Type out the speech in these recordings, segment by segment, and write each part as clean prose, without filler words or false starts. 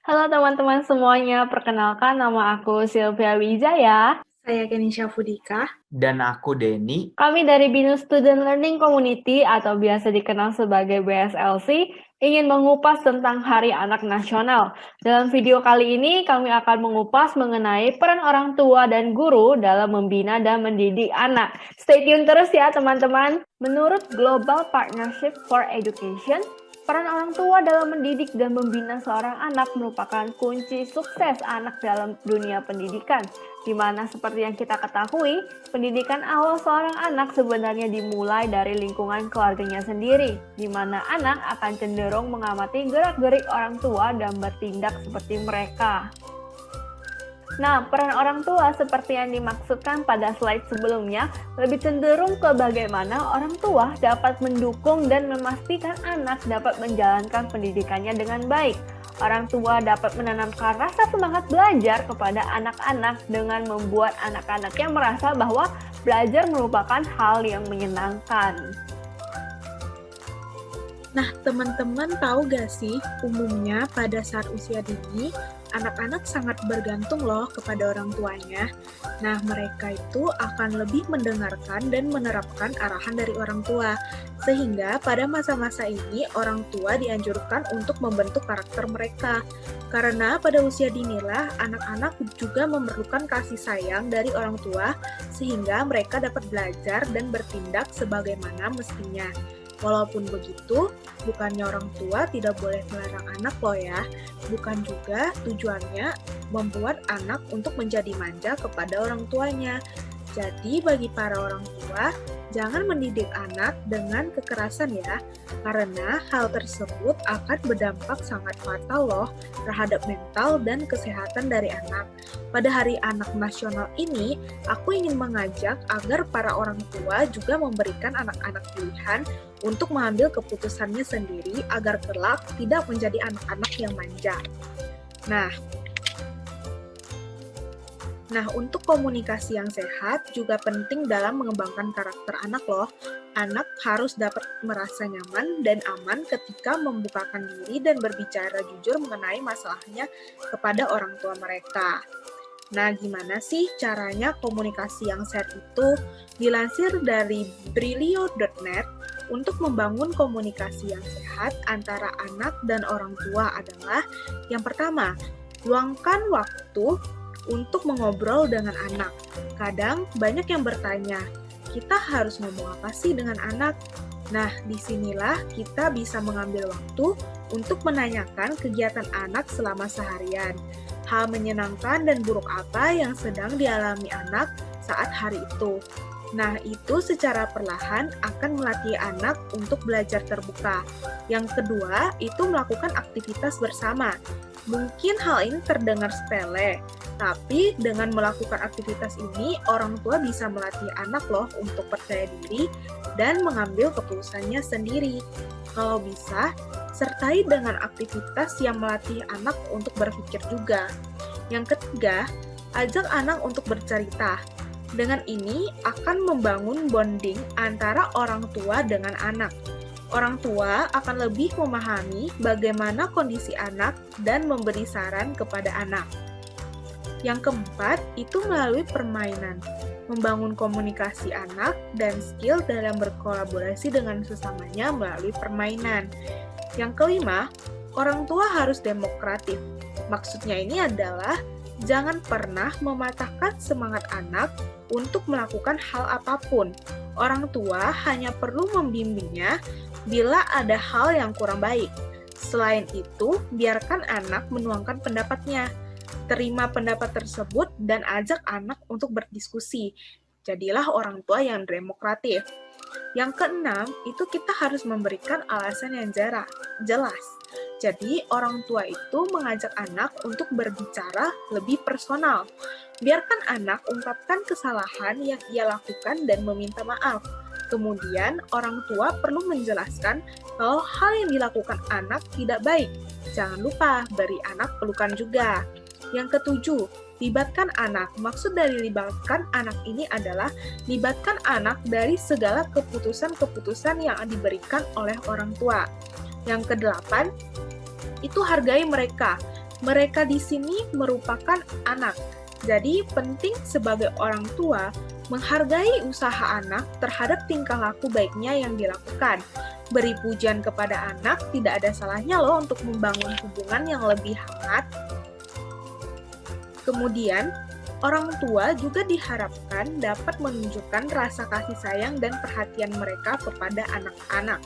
Halo teman-teman semuanya, perkenalkan nama aku Sylvia Wijaya. Saya Kenisha Fudika. Dan aku Denny. Kami dari BINUS Student Learning Community atau biasa dikenal sebagai BSLC ingin mengupas tentang Hari Anak Nasional. Dalam video kali ini kami akan mengupas mengenai peran orang tua dan guru dalam membina dan mendidik anak. Stay tune terus ya teman-teman. Menurut Global Partnership for Education, peran orang tua dalam mendidik dan membina seorang anak merupakan kunci sukses anak dalam dunia pendidikan, di mana seperti yang kita ketahui, pendidikan awal seorang anak sebenarnya dimulai dari lingkungan keluarganya sendiri, di mana anak akan cenderung mengamati gerak-gerik orang tua dan bertindak seperti mereka. Nah, peran orang tua seperti yang dimaksudkan pada slide sebelumnya lebih cenderung ke bagaimana orang tua dapat mendukung dan memastikan anak dapat menjalankan pendidikannya dengan baik. Orang tua dapat menanamkan rasa semangat belajar kepada anak-anak dengan membuat anak-anaknya merasa bahwa belajar merupakan hal yang menyenangkan. Nah, teman-teman tahu gak sih, umumnya pada saat usia dini, anak-anak sangat bergantung loh kepada orang tuanya. Nah, mereka itu akan lebih mendengarkan dan menerapkan arahan dari orang tua. Sehingga pada masa-masa ini, orang tua dianjurkan untuk membentuk karakter mereka. Karena pada usia dinilah, anak-anak juga memerlukan kasih sayang dari orang tua, sehingga mereka dapat belajar dan bertindak sebagaimana mestinya. Walaupun begitu, bukannya orang tua tidak boleh melarang anak loh ya. Bukan juga tujuannya membuat anak untuk menjadi manja kepada orang tuanya. Jadi bagi para orang tua, jangan mendidik anak dengan kekerasan ya, karena hal tersebut akan berdampak sangat fatal loh terhadap mental dan kesehatan dari anak. Pada Hari Anak Nasional ini, aku ingin mengajak agar para orang tua juga memberikan anak-anak pilihan untuk mengambil keputusannya sendiri agar kelak tidak menjadi anak-anak yang manja. Nah, untuk komunikasi yang sehat juga penting dalam mengembangkan karakter anak loh. Anak harus dapat merasa nyaman dan aman ketika membukakan diri dan berbicara jujur mengenai masalahnya kepada orang tua mereka. Nah, gimana sih caranya komunikasi yang sehat itu? Dilansir dari Brilio.net, untuk membangun komunikasi yang sehat antara anak dan orang tua adalah yang pertama, luangkan waktu untuk mengobrol dengan anak. Kadang banyak yang bertanya, kita harus ngomong apa sih dengan anak? Nah, disinilah kita bisa mengambil waktu untuk menanyakan kegiatan anak selama seharian. Hal menyenangkan dan buruk apa yang sedang dialami anak saat hari itu. Nah, itu secara perlahan akan melatih anak untuk belajar terbuka. Yang kedua, itu melakukan aktivitas bersama. Mungkin hal ini terdengar sepele, tapi dengan melakukan aktivitas ini, orang tua bisa melatih anak loh untuk percaya diri dan mengambil keputusannya sendiri. Kalau bisa, sertai dengan aktivitas yang melatih anak untuk berpikir juga. Yang ketiga, ajak anak untuk bercerita. Dengan ini akan membangun bonding antara orang tua dengan anak. Orang tua akan lebih memahami bagaimana kondisi anak dan memberi saran kepada anak. Yang keempat, itu melalui permainan, membangun komunikasi anak dan skill dalam berkolaborasi dengan sesamanya melalui permainan. Yang kelima, orang tua harus demokratif. Maksudnya ini adalah jangan pernah mematahkan semangat anak untuk melakukan hal apapun. Orang tua hanya perlu membimbingnya bila ada hal yang kurang baik. Selain itu, biarkan anak menuangkan pendapatnya. Terima pendapat tersebut dan ajak anak untuk berdiskusi. Jadilah orang tua yang demokratif. Yang keenam, itu kita harus memberikan alasan yang jelas. Jadi, orang tua itu mengajak anak untuk berbicara lebih personal. Biarkan anak ungkapkan kesalahan yang ia lakukan dan meminta maaf. Kemudian, orang tua perlu menjelaskan kalau hal yang dilakukan anak tidak baik. Jangan lupa beri anak pelukan juga. Yang ketujuh, libatkan anak. Maksud dari libatkan anak ini adalah libatkan anak dari segala keputusan-keputusan yang diberikan oleh orang tua. Yang kedelapan, itu hargai mereka. Mereka di sini merupakan anak. Jadi penting sebagai orang tua menghargai usaha anak terhadap tingkah laku baiknya yang dilakukan. Beri pujian kepada anak tidak ada salahnya loh untuk membangun hubungan yang lebih hangat. Kemudian, orang tua juga diharapkan dapat menunjukkan rasa kasih sayang dan perhatian mereka kepada anak-anak.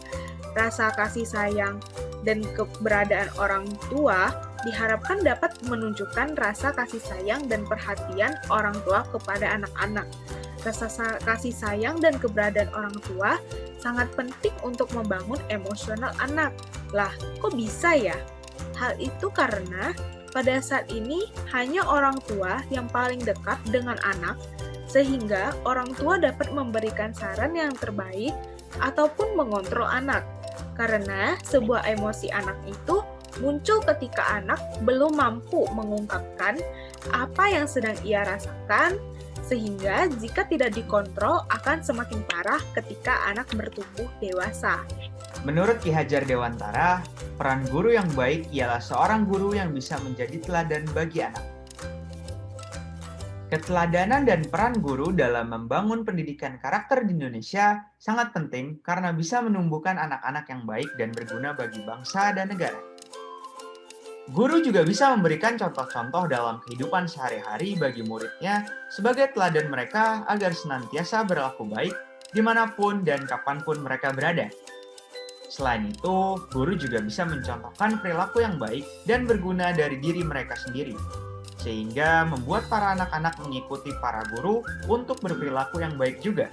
Rasa kasih sayang dan keberadaan orang tua diharapkan dapat menunjukkan rasa kasih sayang dan perhatian orang tua kepada anak-anak. Rasa kasih sayang dan keberadaan orang tua sangat penting untuk membangun emosional anak. Lah, kok bisa ya? Hal itu karena pada saat ini hanya orang tua yang paling dekat dengan anak, sehingga orang tua dapat memberikan saran yang terbaik ataupun mengontrol anak. Karena sebuah emosi anak itu muncul ketika anak belum mampu mengungkapkan apa yang sedang ia rasakan, sehingga jika tidak dikontrol akan semakin parah ketika anak bertumbuh dewasa. Menurut Ki Hajar Dewantara, peran guru yang baik ialah seorang guru yang bisa menjadi teladan bagi anak. Keteladanan dan peran guru dalam membangun pendidikan karakter di Indonesia sangat penting karena bisa menumbuhkan anak-anak yang baik dan berguna bagi bangsa dan negara. Guru juga bisa memberikan contoh-contoh dalam kehidupan sehari-hari bagi muridnya sebagai teladan mereka agar senantiasa berlaku baik dimanapun dan kapanpun mereka berada. Selain itu, guru juga bisa mencontohkan perilaku yang baik dan berguna dari diri mereka sendiri, sehingga membuat para anak-anak mengikuti para guru untuk berperilaku yang baik juga.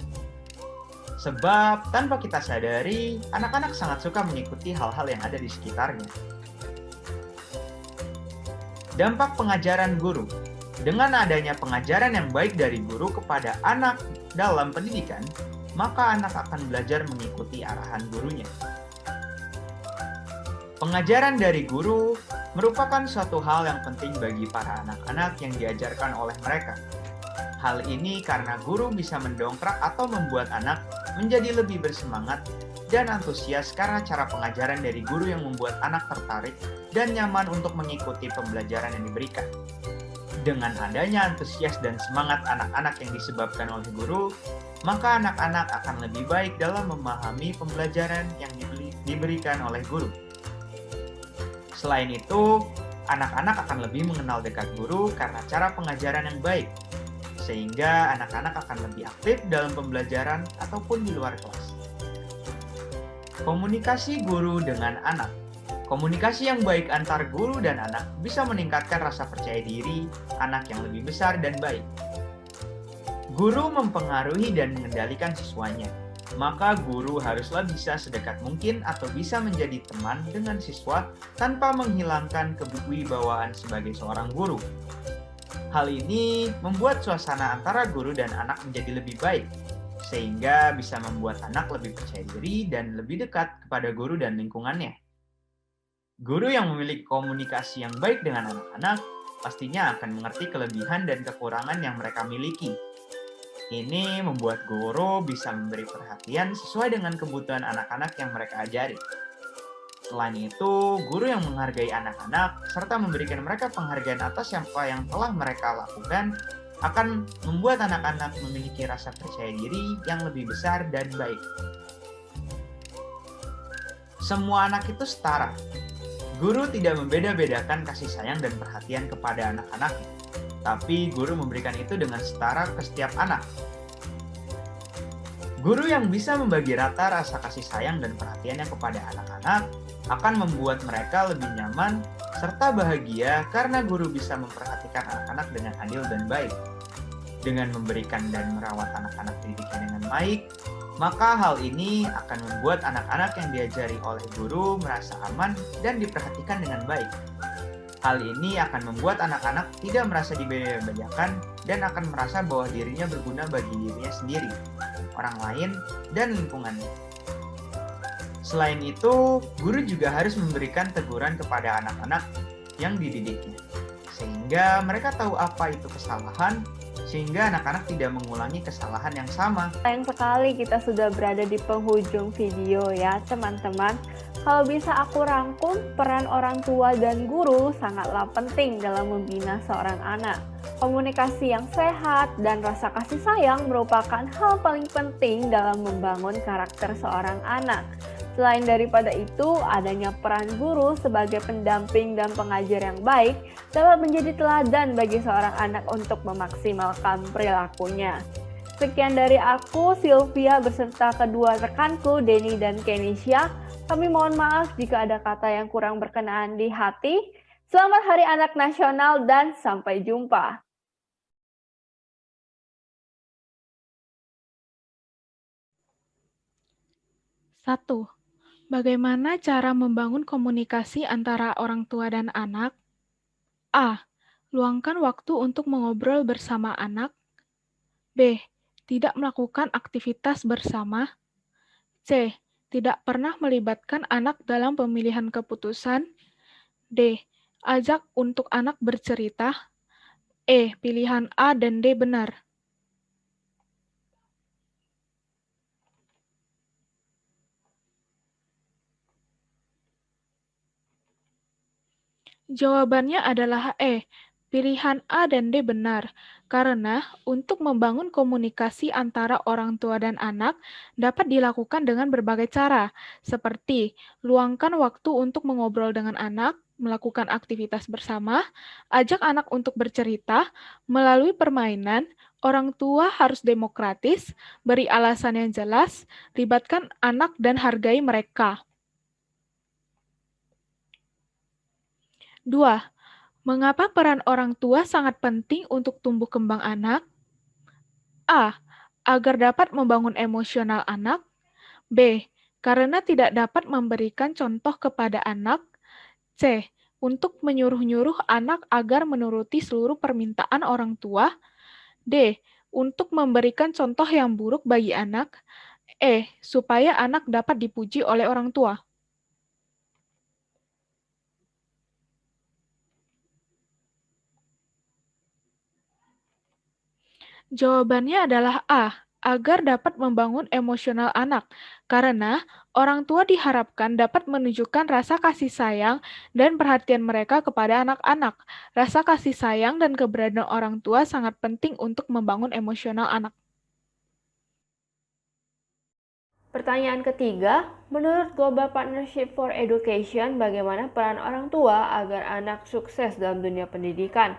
Sebab tanpa kita sadari, anak-anak sangat suka mengikuti hal-hal yang ada di sekitarnya. Dampak pengajaran guru. Dengan adanya pengajaran yang baik dari guru kepada anak dalam pendidikan, maka anak akan belajar mengikuti arahan gurunya. Pengajaran dari guru merupakan suatu hal yang penting bagi para anak-anak yang diajarkan oleh mereka. Hal ini karena guru bisa mendongkrak atau membuat anak menjadi lebih bersemangat dan antusias karena cara pengajaran dari guru yang membuat anak tertarik dan nyaman untuk mengikuti pembelajaran yang diberikan. Dengan adanya antusias dan semangat anak-anak yang disebabkan oleh guru, maka anak-anak akan lebih baik dalam memahami pembelajaran yang diberikan oleh guru. Selain itu, anak-anak akan lebih mengenal dekat guru karena cara pengajaran yang baik, sehingga anak-anak akan lebih aktif dalam pembelajaran ataupun di luar kelas. Komunikasi guru dengan anak. Komunikasi yang baik antar guru dan anak bisa meningkatkan rasa percaya diri anak yang lebih besar dan baik. Guru mempengaruhi dan mengendalikan siswanya, maka guru haruslah bisa sedekat mungkin atau bisa menjadi teman dengan siswa tanpa menghilangkan kewibawaan sebagai seorang guru. Hal ini membuat suasana antara guru dan anak menjadi lebih baik, sehingga bisa membuat anak lebih percaya diri dan lebih dekat kepada guru dan lingkungannya. Guru yang memiliki komunikasi yang baik dengan anak-anak pastinya akan mengerti kelebihan dan kekurangan yang mereka miliki. Ini membuat guru bisa memberi perhatian sesuai dengan kebutuhan anak-anak yang mereka ajari. Selain itu, guru yang menghargai anak-anak serta memberikan mereka penghargaan atas apa yang telah mereka lakukan akan membuat anak-anak memiliki rasa percaya diri yang lebih besar dan baik. Semua anak itu setara. Guru tidak membeda-bedakan kasih sayang dan perhatian kepada anak-anak, tapi guru memberikan itu dengan setara ke setiap anak. Guru yang bisa membagi rata rasa kasih sayang dan perhatiannya kepada anak-anak akan membuat mereka lebih nyaman serta bahagia karena guru bisa memperhatikan anak-anak dengan adil dan baik. Dengan memberikan dan merawat anak-anak didiknya dengan baik, maka hal ini akan membuat anak-anak yang diajari oleh guru merasa aman dan diperhatikan dengan baik. Hal ini akan membuat anak-anak tidak merasa dibeda-bedakan dan akan merasa bahwa dirinya berguna bagi dirinya sendiri, orang lain, dan lingkungannya. Selain itu, guru juga harus memberikan teguran kepada anak-anak yang dididiknya, sehingga mereka tahu apa itu kesalahan, sehingga anak-anak tidak mengulangi kesalahan yang sama. Sayang sekali kita sudah berada di penghujung video ya teman-teman. Kalau bisa aku rangkum, peran orang tua dan guru sangatlah penting dalam membina seorang anak. Komunikasi yang sehat dan rasa kasih sayang merupakan hal paling penting dalam membangun karakter seorang anak. Selain daripada itu, adanya peran guru sebagai pendamping dan pengajar yang baik dapat menjadi teladan bagi seorang anak untuk memaksimalkan perilakunya. Sekian dari aku, Sylvia, beserta kedua rekanku, Denny dan Kenisha. Kami mohon maaf jika ada kata yang kurang berkenaan di hati. Selamat Hari Anak Nasional dan sampai jumpa. Satu, bagaimana cara membangun komunikasi antara orang tua dan anak? A. Luangkan waktu untuk mengobrol bersama anak. B. Tidak melakukan aktivitas bersama. C. Tidak pernah melibatkan anak dalam pemilihan keputusan. D. Ajak untuk anak bercerita. E. Pilihan A dan D benar. Jawabannya adalah E. Pilihan A dan D benar, karena untuk membangun komunikasi antara orang tua dan anak dapat dilakukan dengan berbagai cara, seperti luangkan waktu untuk mengobrol dengan anak, melakukan aktivitas bersama, ajak anak untuk bercerita, melalui permainan, orang tua harus demokratis, beri alasan yang jelas, libatkan anak dan hargai mereka. 2. Mengapa peran orang tua sangat penting untuk tumbuh kembang anak? A. Agar dapat membangun emosional anak. B. Karena tidak dapat memberikan contoh kepada anak. C. Untuk menyuruh-nyuruh anak agar menuruti seluruh permintaan orang tua. D. Untuk memberikan contoh yang buruk bagi anak. E. Supaya anak dapat dipuji oleh orang tua. Jawabannya adalah A, agar dapat membangun emosional anak, karena orang tua diharapkan dapat menunjukkan rasa kasih sayang dan perhatian mereka kepada anak-anak. Rasa kasih sayang dan keberadaan orang tua sangat penting untuk membangun emosional anak. Pertanyaan ketiga, menurut Global Partnership for Education, bagaimana peran orang tua agar anak sukses dalam dunia pendidikan?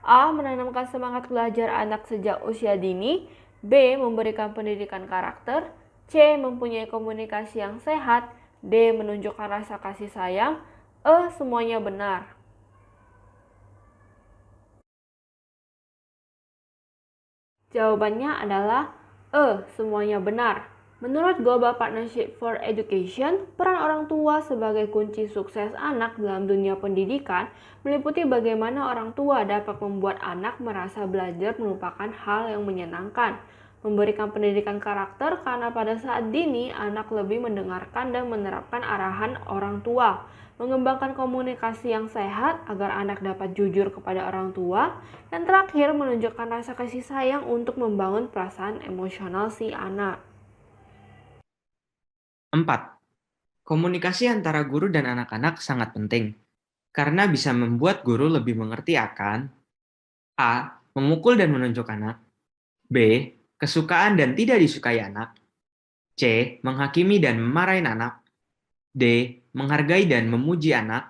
A. Menanamkan semangat belajar anak sejak usia dini. B. Memberikan pendidikan karakter. C. Mempunyai komunikasi yang sehat. D. Menunjukkan rasa kasih sayang. E. Semuanya benar. Jawabannya adalah E. Semuanya benar. Menurut Global Partnership for Education, peran orang tua sebagai kunci sukses anak dalam dunia pendidikan meliputi bagaimana orang tua dapat membuat anak merasa belajar merupakan hal yang menyenangkan, memberikan pendidikan karakter karena pada saat dini anak lebih mendengarkan dan menerapkan arahan orang tua, mengembangkan komunikasi yang sehat agar anak dapat jujur kepada orang tua, dan terakhir menunjukkan rasa kasih sayang untuk membangun perasaan emosional si anak. 4. Komunikasi antara guru dan anak-anak sangat penting, karena bisa membuat guru lebih mengerti akan A. Memukul dan menunjuk anak. B. Kesukaan dan tidak disukai anak. C. Menghakimi dan memarahin anak. D. Menghargai dan memuji anak.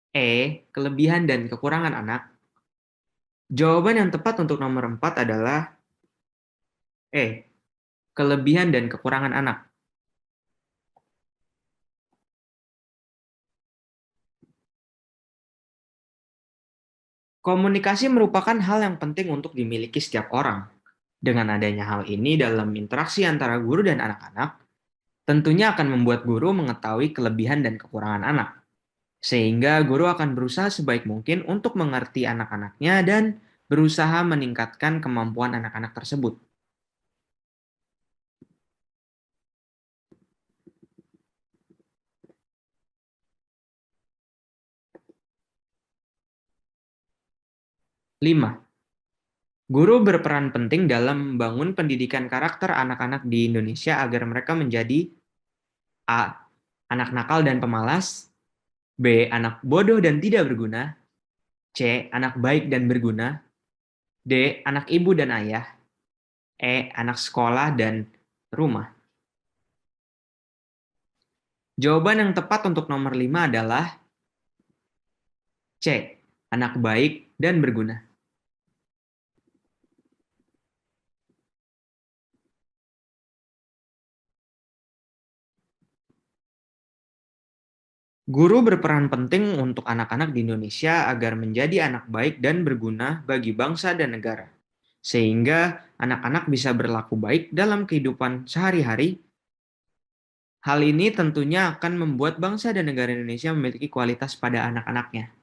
E. Kelebihan dan kekurangan anak. Jawaban yang tepat untuk nomor 4 adalah E. Kelebihan dan kekurangan anak. Komunikasi merupakan hal yang penting untuk dimiliki setiap orang. Dengan adanya hal ini dalam interaksi antara guru dan anak-anak, tentunya akan membuat guru mengetahui kelebihan dan kekurangan anak. Sehingga guru akan berusaha sebaik mungkin untuk mengerti anak-anaknya dan berusaha meningkatkan kemampuan anak-anak tersebut. Lima, guru berperan penting dalam membangun pendidikan karakter anak-anak di Indonesia agar mereka menjadi A. Anak nakal dan pemalas. B. Anak bodoh dan tidak berguna. C. Anak baik dan berguna. D. Anak ibu dan ayah. E. Anak sekolah dan rumah. Jawaban yang tepat untuk nomor 5 adalah C. Anak baik dan berguna. Guru berperan penting untuk anak-anak di Indonesia agar menjadi anak baik dan berguna bagi bangsa dan negara, sehingga anak-anak bisa berlaku baik dalam kehidupan sehari-hari. Hal ini tentunya akan membuat bangsa dan negara Indonesia memiliki kualitas pada anak-anaknya.